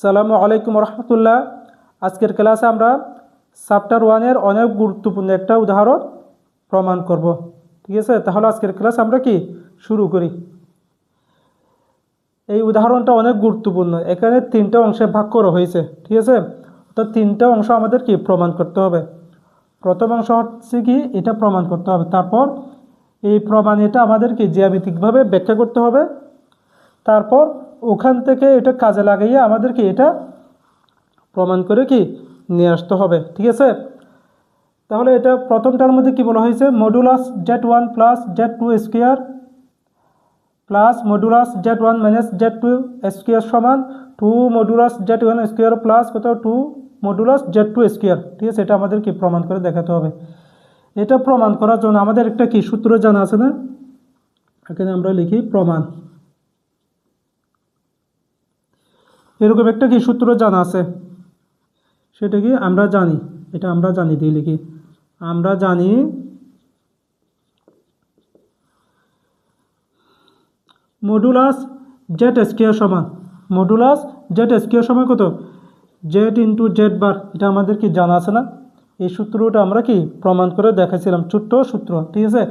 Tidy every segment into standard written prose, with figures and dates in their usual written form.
সালামু আলাইকুম রহমতুল্লাহ। আজকের ক্লাসে আমরা চ্যাপ্টার 1-এর অনেক গুরুত্বপূর্ণ একটা উদাহরণ প্রমাণ করব। ঠিক আছে, তাহলে আজকের ক্লাস আমরা কি শুরু করি। এই উদাহরণটা অনেক গুরুত্বপূর্ণ। এখানে 3টা অংশে ভাগ করা হয়েছে। ঠিক আছে, তো 3টা অংশ আমাদের কি প্রমাণ করতে হবে। প্রথম অংশ হচ্ছে কি এটা প্রমাণ করতে হবে, তারপর এই প্রমাণ এটা আমাদের কি জ্যামিতিকভাবে ব্যাখ্যা করতে হবে, তারপর ওখান থেকে এটা কাজে লাগিয়ে আমাদেরকে এটা প্রমাণ করে কি নিয়ে আসতে হবে। ঠিক আছে, তাহলে এটা প্রথমটার মধ্যে কি বলা হয়েছে, modulus z1 plus z2 square plus modulus z1 minus z2 square সমান 2 মডুলাস z1 স্কোয়ার প্লাস কত 2 মডুলাস z2 স্কোয়ার। ঠিক আছে, এটা আমাদের কি প্রমাণ করে দেখাতে হবে। এটা প্রমাণ করার জন্য আমাদের একটা কি সূত্র জানা আছে না, এখানে আমরা লিখি প্রমাণ। এরকম একটা কি সূত্র জানা আছে, সেটা কি আমরা জানি, এটা আমরা জানি দিয়ে লিখি। আমরা জানি মডুলাস জেড স্কোয়ার সমান মডুলাস জেড স্কোয়ার সমান কত জেড ইন্টু জেড বার। এটা আমাদের কি জানা আছে না, এই সূত্রটা আমরা কি প্রমাণ করে দেখাছিলাম, ছোট্ট সূত্র। ঠিক আছে,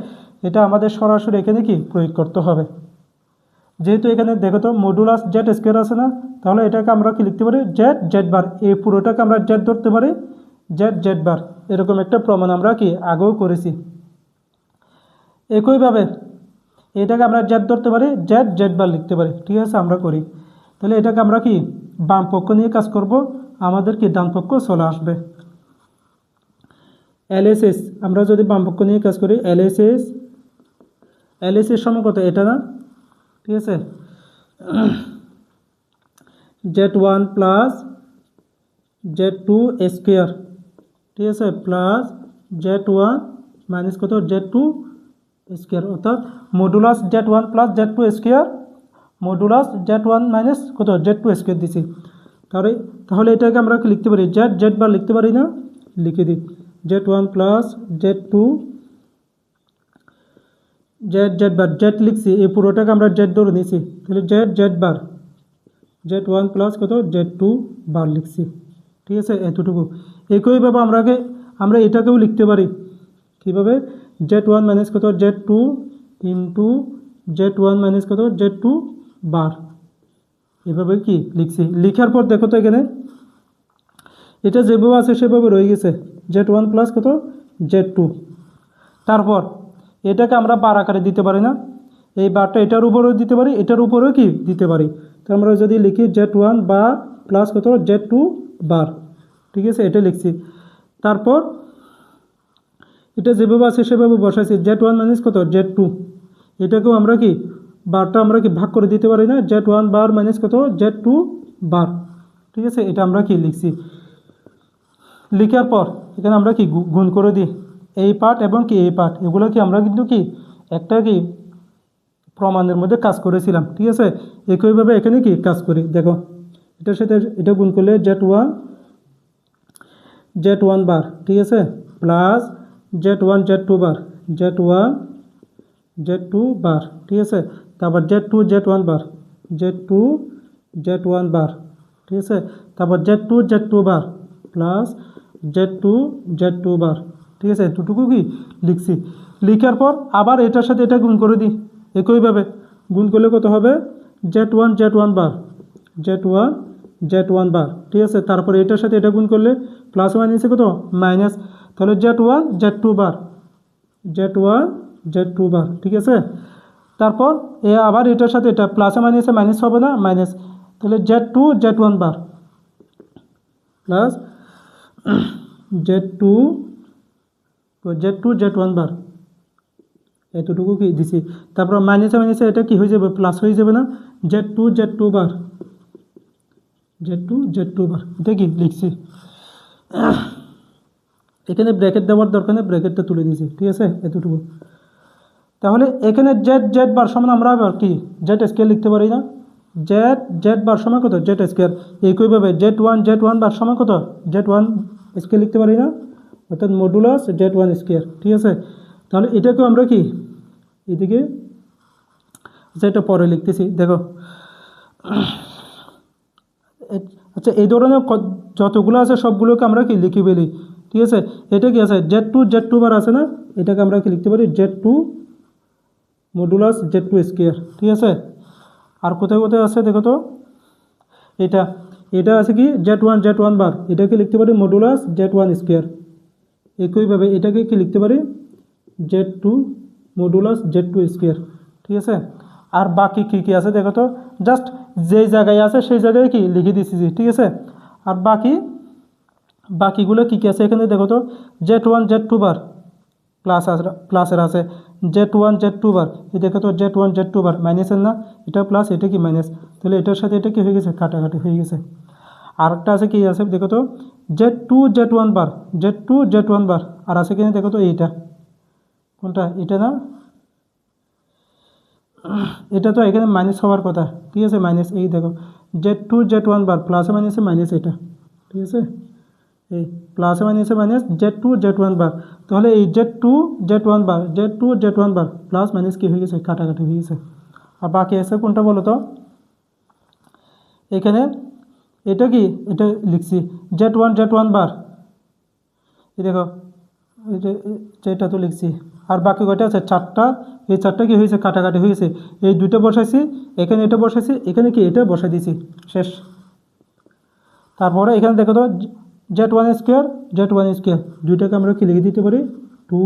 এটা আমাদের সরাসরি এখানে কি প্রয়োগ করতে হবে। যেহেতু এখানে দেখো তো মডুলাস জেড স্কোয়ার আছে না, তাহলে এটাকে আমরা কি লিখতে পারি জেড জেড বার। এই পুরোটাকে আমরা জেড ধরতে পারি, জেড জেড বার। এরকম একটা প্রমাণ আমরা কি আগেও করেছি। একইভাবে এটাকে আমরা জেড ধরতে পারি, জেড জেড বার লিখতে পারি। ঠিক আছে, আমরা করি। তাহলে এটাকে আমরা কি বাম পক্ষ নিয়ে কাজ করব, আমাদের কি ডান পক্ষ চলে আসবে। এলএসএস আমরা যদি বাম পক্ষ নিয়ে কাজ করি, এলএসএস সমান কত এটা না। ঠিক আছে, z1 প্লাস z2 স্কোয়ার। ঠিক আছে, প্লাস z1 মাইনাস কত z2 স্কোয়ার, অর্থাৎ modulus z1 plus z2 square modulus z1 minus কত z2 স্কোয়ার দিছি। তাহলে এটাকে আমরা কি লিখতে পারি জেড জেড বার লিখতে পারি না, লিখে দিই z1 plus z2 Z Z bar. Z লিখছি, এই পুরোটাকে আমরা জেড ধরে নিয়েছি, তাহলে জেড জেড বার z1 প্লাস কত z2 বার লিখছি। ঠিক আছে, এতটুকু। একইভাবে আমরা এটাকেও লিখতে পারি কীভাবে, z1 মাইনাস কত z2 ইন্টু z1 মাইনাস কত z2 বার। এভাবে কি লিখছি। লিখার পর দেখো তো এখানে এটা যেভাবে আছে সেভাবে রয়ে গেছে, z1 প্লাস কত z2। তারপর এটাকে আমরা বার আকারে দিতে পারি না, এই বারটা এটার উপরেও দিতে পারি, এটার উপরেও কি দিতে পারি। তো আমরা যদি লিখি z1 বার প্লাস কত z2 বার। ঠিক আছে, এটা লিখছি। তারপর এটা যেভাবে আছে সেভাবে বসাইছি, z1 মাইনাস কত z2। এটাকেও আমরা কি বারটা আমরা কি ভাগ করে দিতে পারি না, z1 বার মাইনাস কত z2 বার। ঠিক আছে, এটা আমরা কি লিখছি। লিখার পর এখানে আমরা কি গুণ করে দিই এই পার্ট এবং কি এই পার্ট, এগুলো কি আমরা কিন্তু কি একটা কি প্রমাণের মধ্যে কাজ করেছিলাম। ঠিক আছে, একইভাবে এখানে কি কাজ করি, দেখো এটার সাথে এটা গুণ করলে z1 বার। ঠিক আছে, প্লাস z1 z2 বার, z1 z2 বার। ঠিক আছে, তারপর z2 z1 বার, z2 z1 বার। ঠিক আছে, তারপর z2 z2 বার প্লাস z2 z2 বার। ঠিক আছে, এতটুকু কি লিখছি। লিখার পর আবার এটার সাথে এটা গুণ করে দিই, একইভাবে গুণ করলে কত হবে z1 z1 বার, z1 z1 বার। ঠিক আছে, তারপর এটার সাথে এটা গুণ করলে প্লাস মাইনাসে কত মাইনাস, তাহলে z1 z2 বার, z1 z2 বার। ঠিক আছে, তারপর আবার এটার সাথে এটা প্লাসে মাইনাসে মাইনাস হবে না, মাইনাস, তাহলে z2 z1 বার প্লাস z2 z1 বার। এতটুকু কি দিছি। তারপর মাইনাসে মাইনাসে এটা কি হয়ে যাবে, প্লাস হয়ে যাবে না, z2 z2 বার, z2 z2 বার। এটা কি লিখছি। এখানে ব্র্যাকেট দেওয়ার দরকার নেই, ব্র্যাকেটটা তুলে দিয়েছি। ঠিক আছে, এতটুকু। তাহলে এখানে জেড জেড বার সমান আমরা আবার কি জেড স্কোয়ার লিখতে পারি না, জেড জেড বার সমান কত জেড স্কোয়ার। একইভাবে z1 বার সমান কত z1 স্কোয়ার লিখতে পারি না, অর্থাৎ মডুলাস z1 স্কোয়ার। ঠিক আছে, তাহলে এটাকেও আমরা কি এদিকে যেটা পরে লিখতেছি, দেখো আচ্ছা এই ধরনের যতগুলো আছে সবগুলোকে আমরা কি লিখে ফেলি, ঠিক আছে। এটা কি আছে Z2 বার আছে না, এটাকে আমরা কি লিখতে পারি Z2 মডুলাস Z2 স্কোয়ার, ঠিক আছে। আর কোথায় কোথায় আছে দেখো তো, এটা আছে কি Z1 বার, এটাকে লিখতে পারি মডুলাস Z1 স্কোয়ার। একইভাবে এটাকে কি লিখতে পারি Z2 মডুলাস Z2 স্কোয়ার, ঠিক আছে। আর বাকি কী কী আছে দেখো তো, জাস্ট যেই জায়গায় আছে সেই জায়গায় কি লিখে দিচ্ছি, ঠিক আছে। আর বাকিগুলো কী কী আছে এখানে দেখো তো, Z2 বার প্লাসের আছে, Z2 বার, এই দেখো তো Z2 বার মাইনাসের না, এটা প্লাস এটা কি মাইনাস, তাহলে এটার সাথে এটা কি হয়ে গেছে কাটাকাটি হয়ে গেছে। আরেকটা আছে কি আছে দেখো তো, Z1 বার, আর আছে কিনা দেখো তো এইটা, কোনটা এটা না, এটা তো এখানে মাইনাস হওয়ার কথা, ঠিক আছে, মাইনাস। এই দেখো Z1 বার প্লাসে মাইনাসে মাইনাস এটা, ঠিক আছে, এই প্লাসে মাইনাসে মাইনাস Z1 বার, তাহলে এই Z1 বার প্লাস মাইনাস কী হয়ে গেছে কাটাকাটি হয়ে গেছে। আর বাকি আছে কোনটা বলো তো, এখানে এটা কি এটা লিখছি Z1 বার, এই দেখো এই যেটা তো লিখছি। আর বাকি কয়টা আছে চারটা, এই চারটা কি হয়েছে কাটাকাটি হয়েছে, এই দুইটা বসাইছি, এখানে এটা বসাইছি, এখানে কি এটা বসাই দিয়েছি, শেষ। তারপরে এখানে দেখো তো Z1 স্কোয়ার দুইটাকে আমরা কি লিখে দিতে পারি 2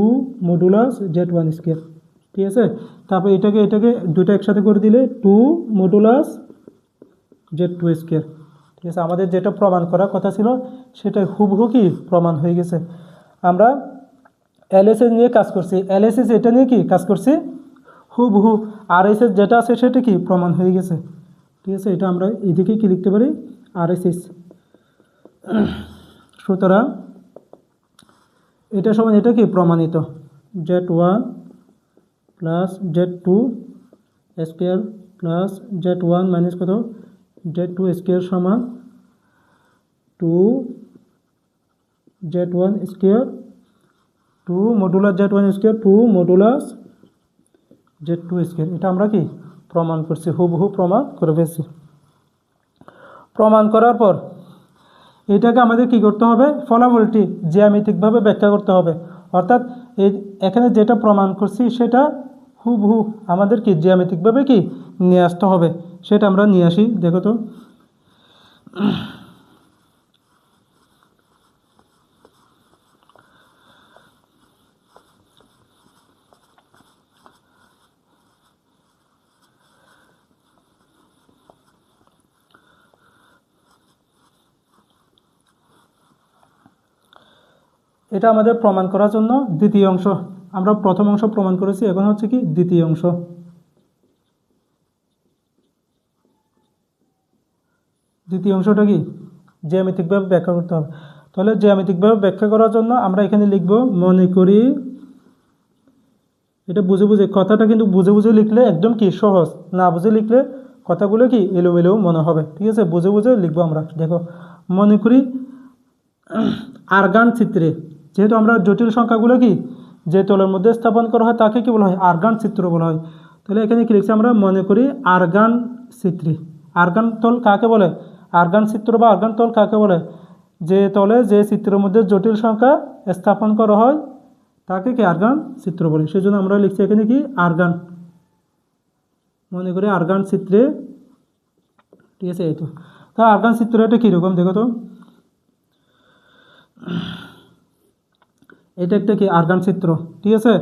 মডুলাস Z1 স্কোয়ার, ঠিক আছে। তারপর এটাকে দুইটা একসাথে করে দিলে 2 মডুলাস Z2 স্কোয়ার, ঠিক আছে। আমাদের যেটা প্রমাণ করার কথা ছিল সেটা হুবহু কি প্রমাণ হয়ে গেছে। আমরা LHS নিয়ে কাজ করছি, LHS এটা নিয়ে কি কাজ করছি হুবহু, RHS যেটা আছে সেটা কি প্রমাণ হয়ে গেছে, ঠিক আছে। এটা আমরা এদিকে কি লিখতে পারি RHS। সুতরাং এটা সমান এটা কি প্রমাণিত, Z1 plus Z2 square plus Z1 minus কত Z2 স্কোয়ার সমান 2 Z1 square 2 modulus Z1 square 2 modulus Z2 square. এটা আমরা কি প্রমাণ করছি, হুবহু প্রমাণ করে ফেলছি। প্রমাণ করার পর এটাকে আমাদের কি করতে হবে, ফলাফলটি জ্যামিতিকভাবে ব্যাখ্যা করতে হবে। অর্থাৎ এখানে যেটা প্রমাণ করছি সেটা হুবহু আমাদের কি জ্যামিতিকভাবে কি নিয়ে আসতে হবে, সেটা আমরা নিয়ে আসি। দেখো তো এটা আমাদের প্রমাণ করার জন্য দ্বিতীয় অংশ, আমরা প্রথম অংশ প্রমাণ করেছি, এখন হচ্ছে কি দ্বিতীয় অংশ। দ্বিতীয় অংশটা কি জ্যামিতিকভাবে ব্যাখ্যা করতে হবে। তাহলে জ্যামিতিকভাবে ব্যাখ্যা করার জন্য আমরা এখানে লিখব মনে করি, এটা বুঝে বুঝে, কথাটা কিন্তু বুঝে বুঝে লিখলে একদম কি সহজ, না বুঝে লিখলে কথাগুলো কি এলোমেলো মনে হবে, ঠিক আছে। বুঝে বুঝে লিখবো আমরা। দেখো মনে করি আরগান চিত্রে, যেহেতু আমরা জটিল সংখ্যাগুলো কি যে তলের মধ্যে স্থাপন করা হয় তাকে কি বলা হয় আরগান চিত্র বলা হয়। তাহলে এখানে কি লিখছি আমরা মনে করি আরগান চিত্রে, আরগান তল কাকে বলে, আরগান চিত্র বা আরগান তল কাকে বলে, যে তলে যে চিত্রের মধ্যে জটিল সংখ্যা স্থাপন করা হয় তাকে কি আরগান চিত্র বলে। সেই জন্য আমরা লিখছি এখানে কি আরগান, মনে করি আরগান চিত্রে, ঠিক আছে। এই তো তা আরগান চিত্রটা কীরকম দেখো তো, এটা একটা কি আরগান চিত্র, ঠিক আছে।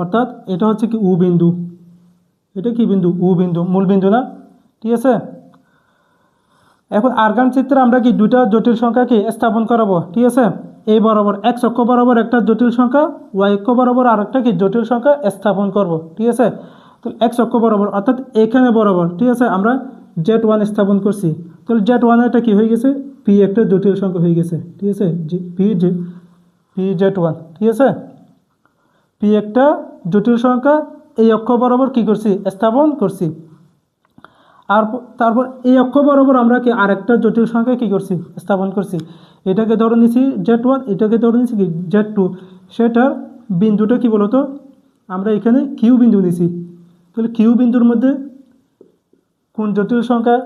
অর্থাৎ এটা হচ্ছে কি উ বিন্দু, এটা কি বিন্দু উ বিন্দু, মূল বিন্দু না, ঠিক আছে। এখন আরগান চিত্রে আমরা কি দুইটা জটিল সংখ্যা কি স্থাপন করাবো, ঠিক আছে। এই বরাবর x অক্ষ বরাবর একটা জটিল সংখ্যা, y অক্ষ বরাবর আরেকটা কি জটিল সংখ্যা স্থাপন করব, ঠিক আছে। তো x অক্ষ বরাবর অর্থাৎ এখানে বরাবর, ঠিক আছে, আমরা Z1 স্থাপন করছি। তাহলে Z1 এটা কি হয়ে গেছে p একটা জটিল সংখ্যা হয়ে গেছে, ঠিক আছে, p Z1, ঠিক আছে। p একটা জটিল সংখ্যা এই অক্ষ বরাবর কি করছি স্থাপন করছি। আর তারপর এই অক্ষ বরাবর আমরা কি আরেকটা জটিল সংখ্যা কি করছি স্থাপন করছি। এটাকে ধরে নিছি Z1, এটাকে ধরে নিছি কি Z2। সেটার বিন্দুটা কি বলতো, আমরা এখানে কিউ বিন্দু নিছি। তাহলে কিউ বিন্দুর মধ্যে কোন জটিল সংখ্যা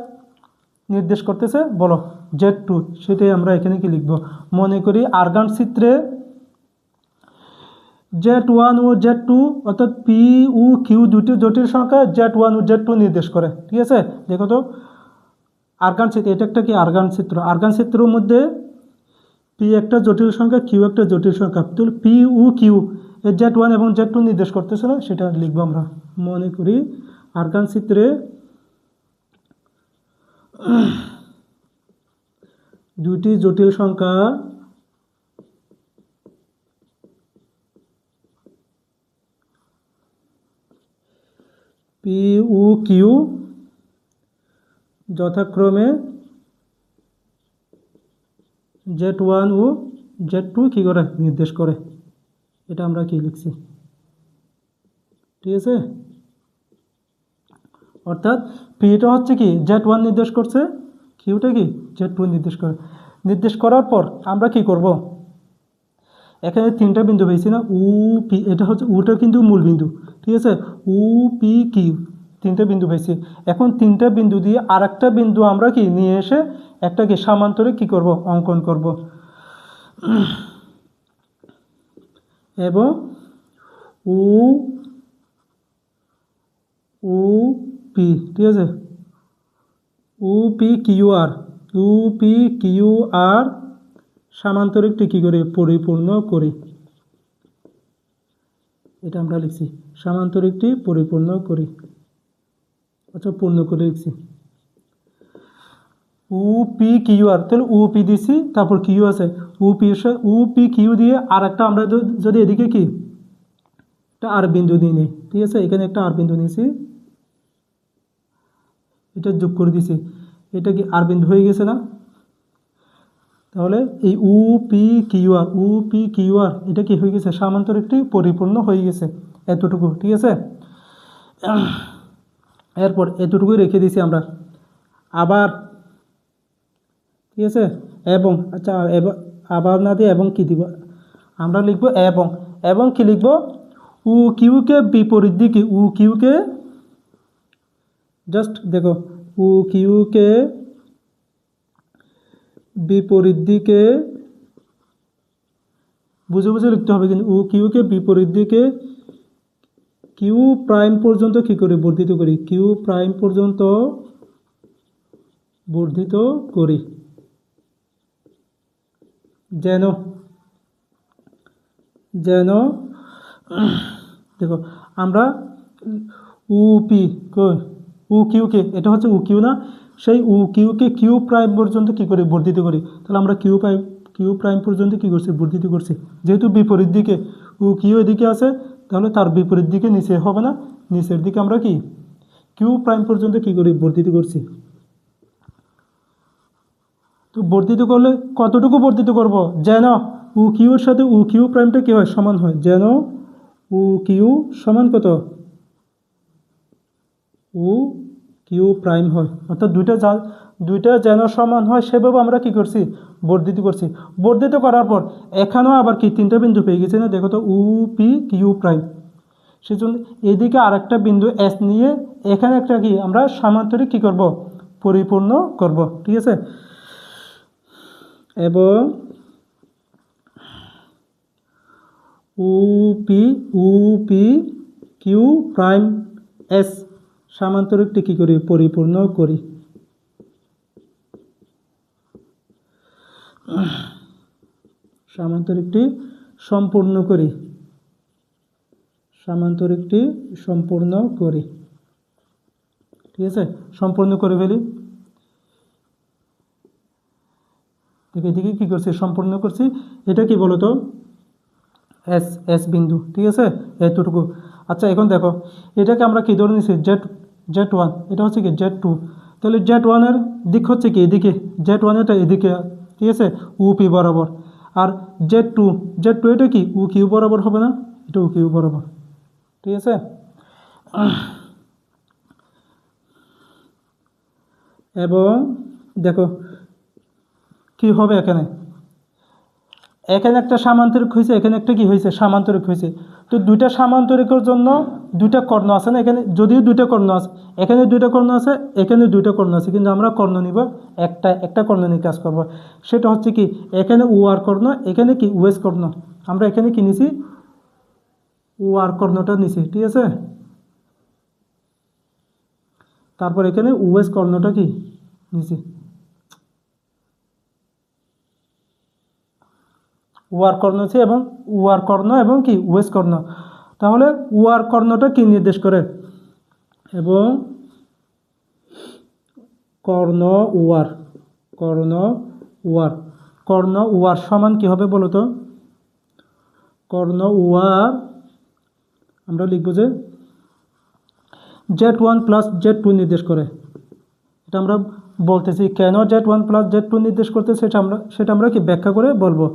নির্দেশ করতেছে বলো Z2, সেটাই আমরা এখানে কি লিখব। মনে করি আরগান চিত্রে Z1 ও Z2 অর্থাৎ পি ও কিউ দুটি জটিল সংখ্যা Z1 ও Z2 নির্দেশ করে। ঠিক আছে, দেখো তো আরগান চিত্র, এটা একটা কি আরগান চিত্র। আরগান চিত্রের মধ্যে পি একটা জটিল সংখ্যা, কিউ একটা জটিল সংখ্যা, তো পি ও কিউ Z1 এবং Z2 নির্দেশ করতেছে না, সেটা লিখবো আমরা। মনে করি আরগান চিত্রে দুটি জটিল সংখ্যা পি ও কিউ যথাক্রমে Z1 ও Z2 কী করে নির্দেশ করে, এটা আমরা কি লিখছি। ঠিক আছে, অর্থাৎ পিটা হচ্ছে কি Z1 নির্দেশ করছে, কিউটা কি Z2 নির্দেশ করে। নির্দেশ করার পর আমরা কি করব, এখানে তিনটা বিন্দু পেয়েছি না, উ পি, এটা হচ্ছে উটা কিন্তু মূল বিন্দু। ঠিক আছে, উ পি কিউ তিনটা বিন্দু পেয়েছি। এখন তিনটা বিন্দু দিয়ে আর একটা বিন্দু আমরা কি নিয়ে এসে একটা কি সামান্তরিক কি করব, অঙ্কন করব। এবং উ উ পি, ঠিক আছে, উ পি কিউ আর, উ পি কিউ আর সামান্তরিকটি কী করে পরিপূর্ণ করি, এটা আমরা লিখছি। সামান্তরিকটি পরিপূর্ণ করি, আচ্ছা পূর্ণ করে লিখছি। উ পি কিউ আর, তাহলে উ পি দিছি, তারপর কিউ আছে, উ পি কিউ দিয়ে আর একটা আমরা যদি এদিকে কি একটা আর বিন্দু দিয়ে নিই। ঠিক আছে, এখানে একটা আর বিন্দু নিয়েছি, এটা যোগ করে দিছি, এটা কি আর বিন্দু হয়ে গেছে না। তাহলে এই উ পি কিউ আর, উ পি কিউ আর এটা কি হয়ে গেছে, সামান্তরিকটি পরিপূর্ণ হয়ে গেছে, এতটুকু। ঠিক আছে, এরপর এতটুকুই রেখে দিছি আমরা। আবার ঠিক আছে, এবং আচ্ছা আবার না দিয়ে এবং কি দিব, আমরা লিখব এবং কি লিখব, উ কিউকে বিপরীত দিকে, উ কিউকে জাস্ট দেখো, উ কিউকে বিপরীত দিকে বুঝে বুঝে লিখতে হবে, কিন্তু উ কিউকে বিপরীত দিকে কিউ প্রাইম পর্যন্ত কি করে বর্ধিত করি, কিউ প্রাইম পর্যন্ত বর্ধিত করি, যেন যেন দেখো আমরা উ পি উ কিউকে, এটা হচ্ছে উ কিউ না, সেই উ কিউকে কিউ প্রাইম পর্যন্ত কি করে বর্ধিত করি। তাহলে আমরা কিউ প্রাইম পর্যন্ত কি করছি, বর্ধিত করছি। যেহেতু বিপরীত দিকে উ কিউ এদিকে আছে, তাহলে তার বিপরীত দিকে নিচে হবে না, নিচের দিকে আমরা কি কিউ প্রাইম পর্যন্ত কি করি, বর্ধিত করছি। তো বর্ধিত করলে কতটুকু বর্ধিত করব, যেন উ কিউর সাথে উ কিউ প্রাইমটা কী হয়, সমান হয়। যেন উ কিউ সমান কত, উ কিউ প্রাইম হয়, অর্থাৎ দুইটা যেন সমান হয় সেভাবে আমরা কি করছি, বর্ধিত করছি। বর্ধিত করার পর এখানেও আবার কি তিনটা বিন্দু পেয়ে গেছে না, দেখো তো, উ পি কিউ প্রাইম। সেজন্য এদিকে আর একটা বিন্দু এস নিয়ে এখানে একটা কি আমরা সামান্তরিক কি করব, পরিপূর্ণ করব। ঠিক আছে, এবং উ পি কিউ প্রাইম এস সামান্তরিকটি কী করি, পরিপূর্ণ করি। সামান্তরিকটি সম্পূর্ণ করি, সামান্তরিকটি সম্পূর্ণ করি। ঠিক আছে, সম্পূর্ণ করে ফেলি। এদিকে কী করছি, সম্পূর্ণ করছি। এটা কি বলতো, এস বিন্দু। ঠিক আছে, এতটুকু। আচ্ছা এখন দেখো, এটাকে আমরা কি ধরে নিচ্ছি, Z1, এটা হচ্ছে কি Z2। তাহলে Z1-এর দিক হচ্ছে কি এদিকে, Z1-এটা এদিকে, ঠিক আছে, UP বরাবর। আর Z2 এটা কি UQ বরাবর হবে না, এটা UQ বরাবর। ঠিক আছে, এবং দেখো কি হবে, এখানে একটা সামান্তরিক হয়েছে, এখানে একটা কি হয়েছে, সামান্তরিক হয়েছে। তো দুইটা সামান্তরিকের জন্য দুইটা কর্ণ আছে না এখানে, যদিও দুইটা কর্ণ আছে, এখানে দুইটা কর্ণ আছে, এখানে দুইটা কর্ণ আছে, কিন্তু আমরা কর্ণ নিব একটা কর্ণ নিয়ে কাজ করব। সেটা হচ্ছে কি, এখানে ও আর কর্ণ, এখানে কি ওএস কর্ণ। আমরা এখানে কি নিছি, ও আর কর্ণটা নিছি, ঠিক আছে। তারপর এখানে ওএস কর্ণটা কি নিছি, ওয়ার কর্ণ আছে এবং ওয়ার কর্ণ এবং কি ওএস কর্ণ। তাহলে ওয়ার কর্ণটা কি নির্দেশ করে, এবং কর্ণ ওয়ার, কর্ণ ওয়ার, কর্ণ ওয়ার সমান কি হবে বলো তো, কর্ণ ওয়ার আমরা লিখব যে Z1 প্লাস Z2 নির্দেশ করে। এটা আমরা বলতেছি কেন Z1 প্লাস Z2 নির্দেশ করতে, সেটা আমরা কি ব্যাখ্যা করে বলবো।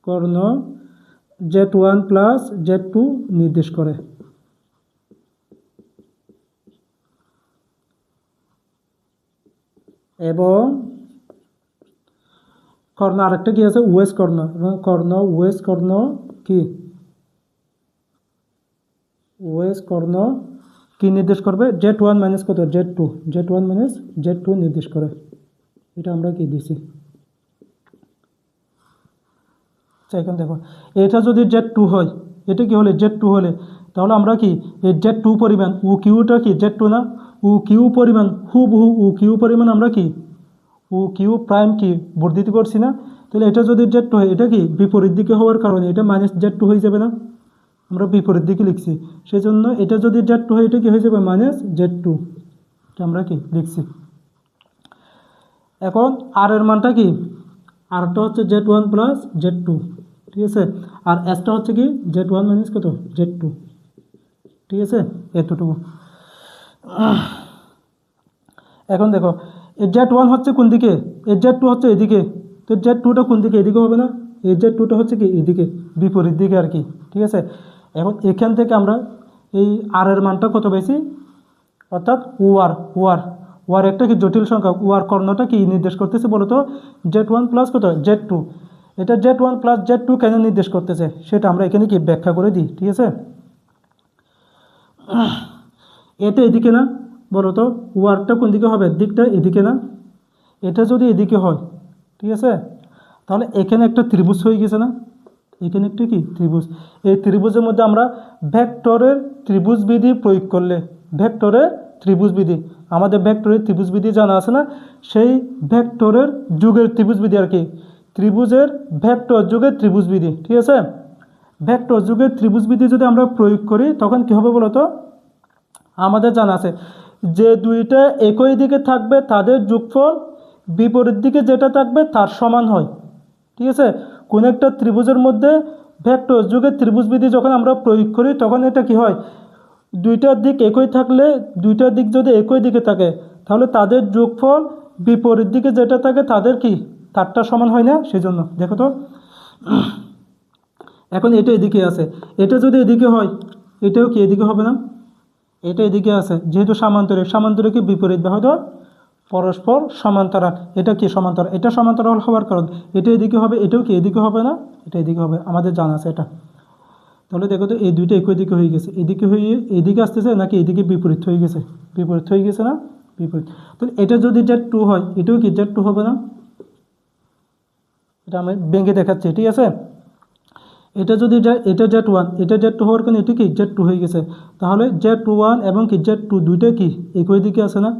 কর্ণ Z1 প্লাস Z2 নির্দেশ করে। এবং কর্ণ আরেকটা কি আছে, ওএস কর্ণ, এবং কর্ণ ওএস কর্ণ কি, ওএস কর্ণ কি নির্দেশ করবে, Z1 মাইনাস কত Z2, Z1 মাইনাস Z2 নির্দেশ করে। এটা আমরা কি দিছি, এখন দেখো এটা যদি Z2 হয়, এটা কি হলে Z2 হলে, তাহলে আমরা কি এই Z2 পরিমাণ ও কিউটা কি Z2 না, ও কিউ পরিমাণ হুবহু ও কিউ পরিমাণ আমরা কি ও কিউ প্রাইম কি বর্ধিত করছি না। তাহলে এটা যদি Z2 হয়, এটা কি বিপরীত দিকে হওয়ার কারণে এটা মাইনাস Z2 হয়ে যাবে না, আমরা বিপরীত দিকে লিখছি, সেই জন্য এটা যদি Z2 হয়, এটা কি হয়ে যাবে মাইনাস Z2, এটা আমরা কি লিখছি। এখন আর এর মানটা কি, আরটা হচ্ছে Z1 প্লাস Z2, ঠিক আছে, আর এসটা হচ্ছে কি Z1 মাইনাস কত Z2, ঠিক আছে, এতটুকু। এখন দেখো এই Z1 হচ্ছে কোন দিকে, এই Z2 হচ্ছে এদিকে, তো Z2টা কোন দিকে, এদিকে হবে না, এই Z2টা হচ্ছে কি এদিকে, বিপরীত দিকে আর কি, ঠিক আছে। এখন এখান থেকে আমরা এই আর এর মানটা কত বেশি, অর্থাৎ ওয়ার ওয়ার ওয়ার একটা কি জটিল সংখ্যা, ওয়ার কর্ণটা কি নির্দেশ করতেছে বলো তো, Z1 প্লাস কত Z2। এটা Z1 প্লাস Z2 কেন নির্দেশ করতেছে সেটা আমরা এখানে কি ব্যাখ্যা করে দিই, ঠিক আছে। এটা এদিকে না, বলো তো ওয়ারটা কোন দিকে হবে, দিকটা এদিকে না, এটা যদি এদিকে হয়, ঠিক আছে, তাহলে এখানে একটা ত্রিভুজ হয়ে গেছে না, এখানে একটা কি ত্রিভুজ, এই ত্রিভুজের মধ্যে আমরা ভেক্টরের ত্রিভুজ বিধি প্রয়োগ করলে, ভেক্টরের ত্রিভুজ বিধি, আমাদের ভেক্টরের ত্রিভুজ বিধি জানা আছে না, সেই ভেক্টরের যুগের ত্রিভুজ বিধি আর কি, ত্রিভুজের ভেক্টর যুগের ত্রিভুজ বিধি, ঠিক আছে। ভেক্টর যুগের ত্রিভুজ বিধি যদি আমরা প্রয়োগ করি, তখন কি হবে বলো তো, আমাদের জানা আছে যে দুইটা একই দিকে থাকবে তাদের যোগফল বিপরীত দিকে যেটা থাকবে তার সমান হয়, ঠিক আছে। কোন একটা ত্রিভুজের মধ্যে ভেক্টর যুগের ত্রিভুজ বিধি যখন আমরা প্রয়োগ করি, তখন এটা কি হয়, দুইটার দিক একই থাকলে, দুইটার দিক যদি একই দিকে থাকে, তাহলে তাদের যোগফল বিপরীত দিকে যেটা থাকে তাদের কি তারটা সমান হয় না, সেজন্য দেখো তো। এখন এটা এদিকে আছে, এটা যদি এদিকে হয়, এটাও কি এদিকে হবে না, এটা এদিকে আছে, যেহেতু সামান্তরিক, সামান্তরিকের বিপরীত বাহু পরস্পর সমান্তরাল, এটা কি সমান্তরাল, এটা সমান্তরাল হওয়ার কারণ এটা এদিকে হবে, এটাও কি এদিকে হবে না, এটা এদিকে হবে, আমাদের জানা আছে এটা। তাহলে দেখো তো এই দুইটা একই দিকে হয়ে গেছে, এদিকে হয়ে এদিকে আসতেছে নাকি এদিকে বিপরীত হয়ে গেছে, বিপরীত হয়ে গেছে না, বিপরীত। তাহলে এটা যদি Z2 হয়, এটাও কি Z2 হবে না, এটা আমি ভেঙে দেখাচ্ছি, ঠিক আছে। এটা যদি এটা Z1, এটা Z2 হওয়ার কারণে এটা কি Z2 হয়ে গেছে, তাহলে Z1 এবং কি Z2 দুইটা কি একই দিকে আছে না,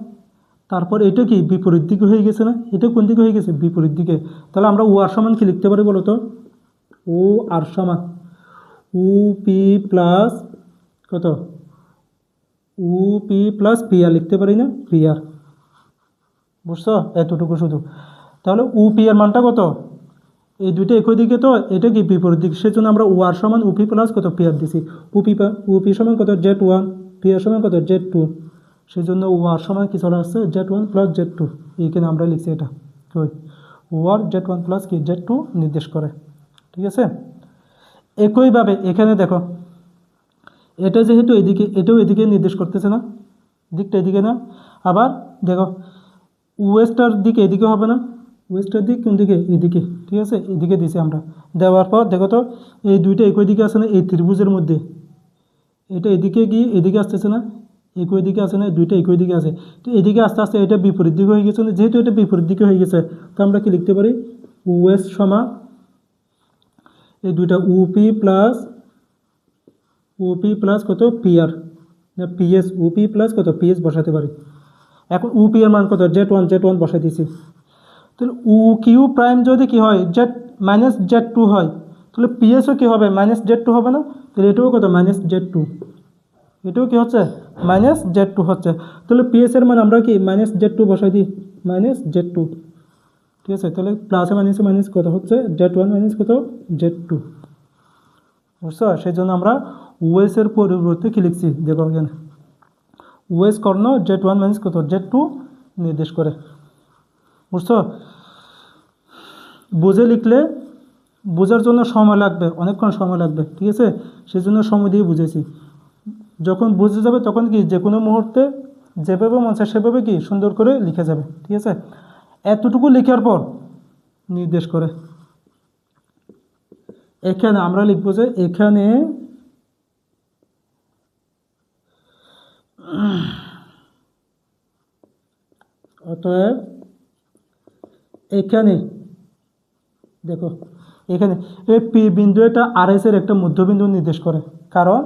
তারপর এটা কি বিপরীত দিকে হয়ে গেছে না, এটা কোন দিকে হয়ে গেছে বিপরীত দিকে। তাহলে আমরা ও আর সমান কি লিখতে পারি বলো তো, ও আর সমান UP প্লাস কত, UP প্লাস PR লিখতে পারি না, PR, বুঝছো, এতটুকু শুধু। তাহলে UP এর মানটা কত, এই দুইটা একই দিকে তো, এটা কি বিপরীত দিক, সেজন্য আমরা ও আর সমান UP প্লাস কত PR দিছি, UP সমান কত Z1, PR সমান কত Z2, সেজন্য ও আর সমান কি চলে আসছে Z1 প্লাস Z2, এইখানে আমরা লিখছি এটা কই, ও আর Z1 প্লাস কি Z2 নির্দেশ করে, ঠিক আছে। একইভাবে এখানে দেখো, এটা যেহেতু এদিকে, এটাও এদিকে নির্দেশ করতেছে না, দিকটা এদিকে না, আবার দেখো ওয়েস্টার দিকে এদিকে হবে না, ওয়েস্টের দিক কোন দিকে? এদিকে, ঠিক আছে, এদিকে দিছি আমরা। দেওয়ার পর দেখো তো এই দুইটা একই দিকে আছে না এই ত্রিভুজের মধ্যে, এটা এদিকে গিয়ে এদিকে আসতেছে না, একই দিকে আছে না, দুইটা একই দিকে আছে। তো এদিকে আস্তে আস্তে এটা বিপরীত দিকে হয়ে গেছে না, যেহেতু এটা বিপরীত দিকে হয়ে গেছে তো আমরা কি লিখতে পারি? ওএস সমান এই দুইটা ওপি প্লাস কত পিআর, পিএস, ওপি প্লাস কত পিএস বসাতে পারি। এখন ওপি এর মান কত? Z1 বসাই দিছি। তাহলে ও কিউ প্রাইম যদি কি হয় Z-2 হয়, তাহলে পিএসও কি হবে? -Z2 হবে না? তাহলে এটাও কত? -Z2, এটাও কি হচ্ছে? -Z2 হচ্ছে। তাহলে পিএস এর মান আমরা কি -Z2 বসাই দিই, -Z2, ঠিক আছে। তাহলে প্লাসে মাইনাসে মাইনাস কত হচ্ছে? Z1 মাইনাস কত? Z2, বুঝছো? সেই জন্য আমরা ওএস এর পরিবর্তে কি লিখছি দেখো এখানে, ওএস কর্ণ Z1 মাইনাস কত? Z2 নির্দেশ করে, বুঝছো? বুঝে লিখলে বোঝার জন্য সময় লাগবে, অনেকক্ষণ সময় লাগবে, ঠিক আছে, সেই জন্য সময় দিয়ে বুঝেছি। যখন বুঝে যাবে তখন কি যে কোনো মুহূর্তে যেভাবে মন চায় সেভাবে কি সুন্দর করে লিখে যাবে, ঠিক আছে। এতটুকু লেখার পর নির্দেশ করে এখানে আমরা লিখব যে এখানে অতএব এখানে দেখো এখানে এই পি বিন্দু এটা আর-এস এর একটা মধ্যবিন্দু নির্দেশ করে, কারণ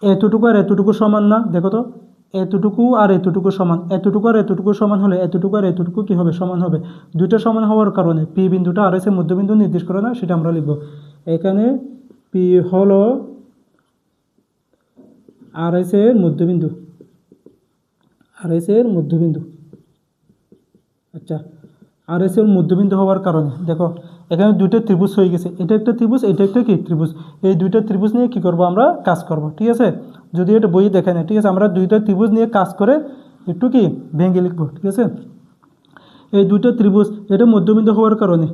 এতটুকু আর এতটুকু সমান না। দেখো তো এতটুকু আর এতটুকু সমান, এতটুকু আর এতটুকু সমান হলে এতটুকু আর এতটুকু কি হবে? সমান হবে। দুইটা সমান হওয়ার কারণে পি বিন্দুটা আর-এস এর মধ্যবিন্দু নির্দেশ করে না, সেটা আমরা লিখব। এখানে পি হলো আর-এস এর মধ্যবিন্দু, আর-এস এর মধ্যবিন্দু। আচ্ছা, আর-এস এর মধ্যবিন্দু হওয়ার কারণে দেখো এখানে দুইটা ত্রিভুজ হয়ে গেছে, এটা একটা ত্রিভুজ, এটা একটা কি ত্রিভুজ। এই দুইটা ত্রিভুজ নিয়ে কি করব? আমরা কাজ করব, ঠিক আছে। যদি এটা বই দেখে না, ঠিক আছে, আমরা দুইটা ত্রিভুজ নিয়ে কাজ করে একটু কি ভেঙে লিখবো, ঠিক আছে। এই দুইটা ত্রিভুজ এটা মধ্যবিন্দু হওয়ার কারণে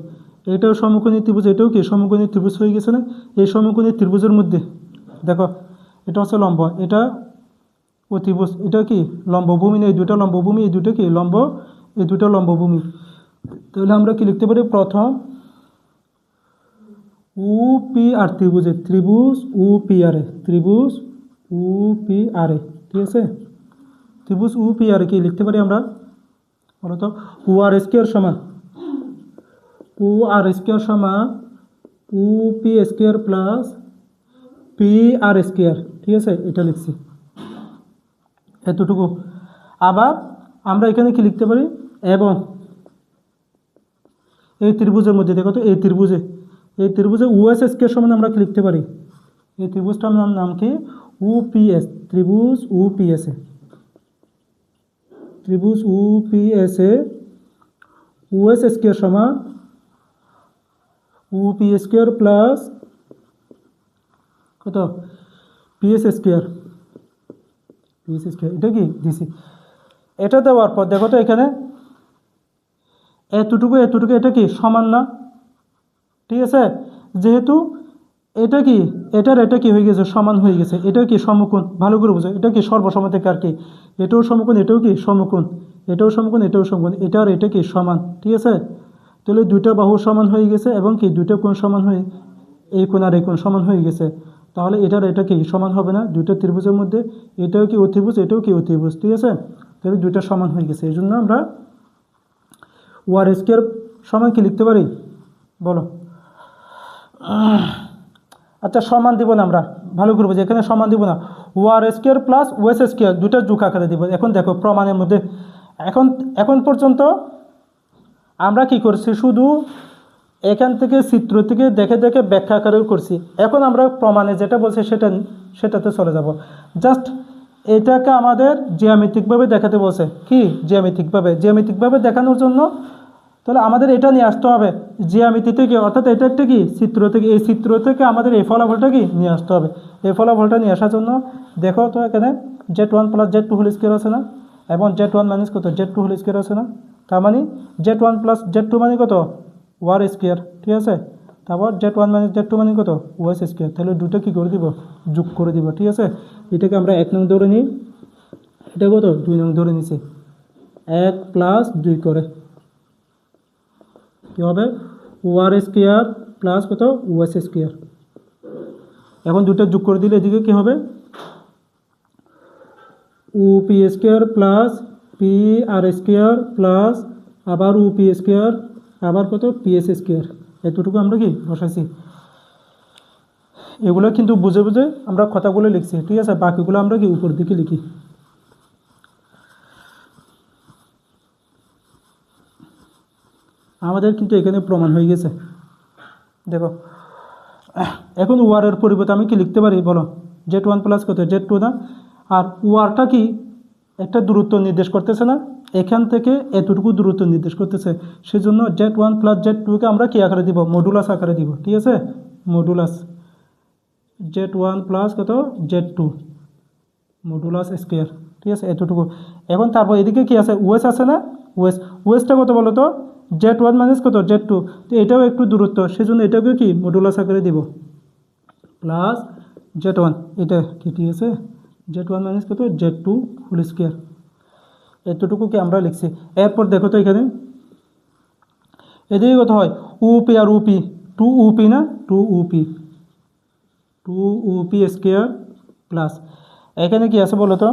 এটাও সমকোণী ত্রিভুজ, এটাও কি সমকোণী ত্রিভুজ হয়ে গেছে না। এই সমকোণী ত্রিভুজের মধ্যে দেখো এটা হচ্ছে লম্ব, এটা অতিভুজ, এটা কি লম্বভূমি না, এই দুটো লম্বভূমি, এই দুটো কি লম্ব, এই দুটো লম্বভূমি। তাহলে আমরা কি লিখতে পারি? প্রথম UPR ত্রিভুজে, ত্রিভুজ UPR, ত্রিভুজ UPR, ঠিক আছে। ত্রিভুজ UPR কি লিখতে পারি আমরা? বলো তো OR স্কয়ার সমান UP square plus PR square, ঠিক আছে, এটা লিখছি এতটুকু। আবার আমরা এখানে কি লিখতে পারি? এবং এই ত্রিভুজের মধ্যে দেখো তো এই ত্রিভুজে OS স্কয়ার সমান আমরা কি লিখতে পারি? এই ত্রিভুজটার নাম কি? UPS, ত্রিভুজ UPS, ত্রিভুজ UPS এ OS স্কয়ার সমান UP স্কয়ার প্লাস কত? PS স্কয়ার, এটা কি দিছি। এটা দেওয়ার পর দেখো তো এখানে এতটুকু এটা কি সমান না, ঠিক আছে। যেহেতু এটা কি এটা কি হয়ে গেছে? সমান হয়ে গেছে। এটা কি সমকোণ, ভালো করে বুঝো, এটা কি সর্বসমতাকার কি, এটাও সমকোণ, এটাও কি সমকোণ, এটাও সমকোণ, এটাও সমকোণ, এটা আর এটা কি সমান, ঠিক আছে। তাহলে দুইটা বাহু সমান হয়ে গেছে এবং কি দুইটা কোণ সমান হয়ে, এই কোণ আর এই কোণ সমান হয়ে গেছে। তাহলে এটার এটা কি সমান হবে না? দুইটা ত্রিভুজের মধ্যে এটাও কি অতিভুজ, এটাও কি অতিভুজ, ঠিক আছে। তাহলে দুইটা সমান হয়ে গেছে, এই জন্য আমরা OR স্কয়ার সমান কি লিখতে পারি বলো? আচ্ছা, সমান দিব না আমরা, ভালো করবো যে এখানে সমান দিব না, OR square plus OS square দুটো যোগ আকারে দিব। এখন দেখো প্রমাণের মধ্যে এখন পর্যন্ত আমরা কি করছি? শুধু এখান থেকে চিত্র থেকে দেখে দেখে ব্যাখ্যা আকারেও করছি। এখন আমরা প্রমাণে যেটা বলছি সেটাতে চলে যাব। জাস্ট এটাকে আমাদের জ্যামিতিকভাবে দেখাতে বলছে। কি জ্যামিতিকভাবে দেখানোর জন্য তাহলে আমাদের এটা নিয়ে আসতে হবে জ্যামিতি থেকে, অর্থাৎ এটা একটা কি চিত্র থেকে, এই চিত্র থেকে আমাদের এই ফলাফলটা কি নিয়ে আসতে হবে। এই ফলাফলটা নিয়ে আসার জন্য দেখো তো এখানে Z1 plus Z2 whole square আছে না, এবং Z1 মাইনাস কত? Z2 হোল স্কয়ার আছে না। তার মানে Z1 প্লাস Z2 মানে কত? OR স্কয়ার, ঠিক আছে। তারপর Z1 মাইনাস Z2 মানে কত? OS square. তাহলে দুটো কি করে দিব? যোগ করে দিব, ঠিক আছে। এটাকে আমরা 1 নং ধরে নিই, এটা কত? 2 নং ধরে নিছি, 1 প্লাস 2 করে, কী হবে ওআর স্কোয়ার প্লাস কত ওএস স্কোয়ার। এখন দুটো যোগ করে দিলে এদিকে কী হবে উপি square plus P R square plus আবার উপি স্কোয়ার আবার কত পিএস স্কোয়ার। এতটুকু আমরা কি বসাইছি। এগুলো কিন্তু বুঝে বুঝে আমরা কথাগুলো লিখছি, ঠিক আছে। বাকিগুলো আমরা কি উপর দিকে লিখি। আমাদের কিন্তু এখানে প্রমাণ হয়ে গেছে। দেখো এখন ওয়ারের পরিবর্তে আমি কি লিখতে পারি বলো, Z1 প্লাস কত Z2 না। আর ওয়ারটা কি একটা দূরত্ব নির্দেশ করতেছে না, এখান থেকে এতটুকু দূরত্ব নির্দেশ করতেছে। সেজন্য Z1 প্লাস Z2কে আমরা কি আকারে দিব, মডুলাস আকারে দিব, ঠিক আছে। মডুলাস Z1 প্লাস কত Z2 মডুলাস স্কোয়ার, ঠিক আছে এতটুকু। এখন তারপর এদিকে কি আছে ওএস আছে না, ওএসটা কত বলো তো Z1 মাইনাস কত Z2, তো এটাও একটু দূরত্ব, সেজন্য এটাকে কি মডুলাস আকারে দিব প্লাস Z1 এটা কি, ঠিক আছে। Z1 মাইনাস কত Z2 হোল স্কোয়ার, এতটুকু কি আমরা লিখছি। এরপর দেখো তো এখানে এদিকে কত হয় উপি আর উপি 2 না 2 স্কোয়ার প্লাস এখানে কি আছে বলো তো,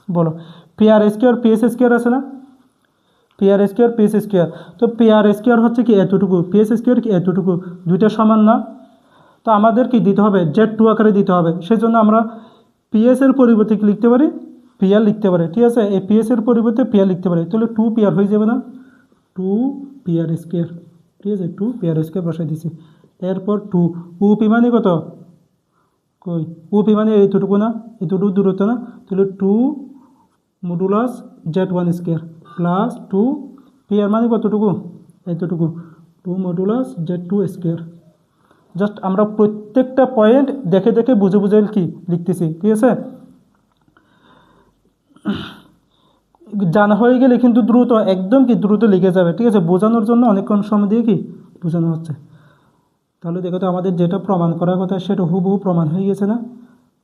বলো P R square PS square আছে না, P R square PS square. তো পি আর স্কোয়ার হচ্ছে কি এতটুকু, পিএস স্কোয়ার কি এতটুকু, দুইটা সমান না। তো আমাদের কি দিতে হবে Z2 আকারে দিতে হবে। সেজন্য আমরা পিএস এর পরিবর্তে কি লিখতে পারি, পিআর লিখতে পারি, ঠিক আছে। এই পিএস এর পরিবর্তে পিআর লিখতে পারি, তাহলে 2 পিআর হয়ে যাবে না, 2 পিআর স্কোয়ার, ঠিক আছে। 2 পিআর স্কোয়ার বসাই দিছি। এরপর 2 উপি মানে কত, কই উপি মানে এতটুকু না, এতটুকু দূরত্ব না, তাহলে 2 modulus Z1 square plus 2 PR মানে কতটুকু এতটুকু 2 মডুলাস Z2 স্কোয়ার। জাস্ট আমরা প্রত্যেকটা পয়েন্ট দেখে দেখে বুঝে বুঝে কি লিখতেছি, ঠিক আছে। জানা হয়ে গেলে কিন্তু দ্রুত একদম কি দ্রুত লিখে যাবে, ঠিক আছে। বোঝানোর জন্য অনেকক্ষণ সময় দিয়ে কি বোঝানো হচ্ছে। তাহলে দেখো তো আমাদের যেটা প্রমাণ করার কথা সেটা হুবহু প্রমাণ হয়ে গেছে না।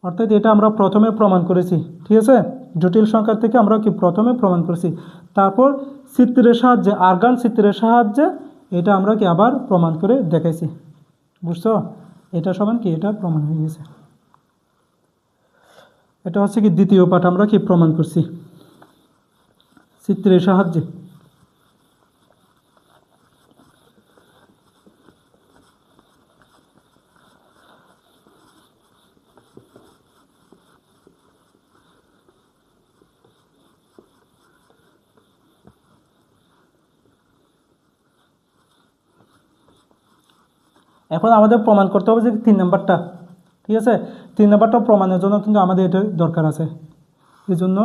অর্থাৎ এটা আমরা প্রথমে প্রমাণ করেছি, ঠিক আছে। জটিল সংখ্যার থেকে আমরা কি প্রথমে প্রমাণ করেছি, তারপর চিত্রের সাহায্যে আরগান চিত্রের সাহায্যে এটা আমরা কি আবার প্রমাণ করে দেখাইছি, বুঝছো। এটা সমান কি এটা প্রমাণ হয়ে গেছে। এটা হচ্ছে কি দ্বিতীয় পাঠ, আমরা কি প্রমাণ করছি চিত্রের সাহায্যে। এখন আমাদের প্রমাণ করতে হবে যে 3 নাম্বারটা, ঠিক আছে। 3 নাম্বারটা প্রমাণের জন্য কিন্তু আমাদের এটা দরকার আছে। এই জন্য